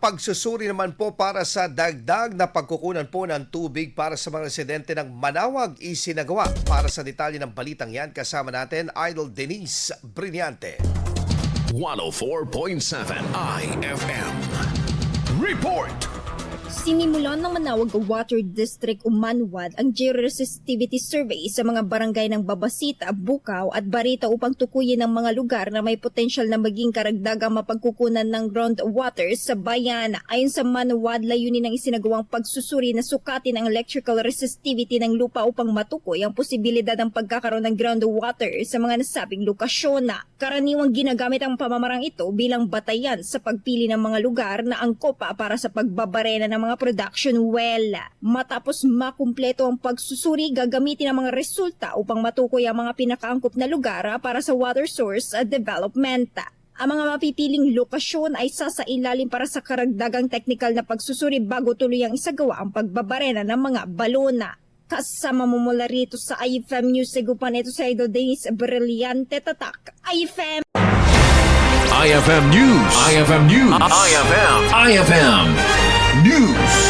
Pagsusuri naman po para sa dagdag na pagkukunan po ng tubig para sa mga residente ng Manawag isinagawa. Para sa detalye ng balitang yan, kasama natin Idol Denise Brillante. 104.7 IFM Report. Sinimulan ng Manawag Water District o MANWAD ang Georesistivity Survey sa mga barangay ng Babasita, Bukaw at Barita upang tukuyin ang mga lugar na may potensyal na maging karagdagang mapagkukunan ng groundwater sa bayan. Ayon sa MANWAD, layunin ng isinagawang pagsusuri na sukatin ang electrical resistivity ng lupa upang matukoy ang posibilidad ng pagkakaroon ng groundwater sa mga nasabing lokasyon. Karaniwang ginagamit ang pamamarang ito bilang batayan sa pagpili ng mga lugar na angkop para sa pagbabarena ng mga production well. Matapos makumpleto ang pagsusuri, gagamitin ang mga resulta upang matukoy ang mga pinakaangkop na lugar para sa water source development. Ang mga mapipiling lokasyon ay sasailalim para sa karagdagang technical na pagsusuri bago tuluyang isagawa ang pagbabarena ng mga balona. Kasama mo mula rito sa IFM News, segupan ito sa Idol Denise Brillante, Tatak IFM. IFM News. IFM News. IFM News.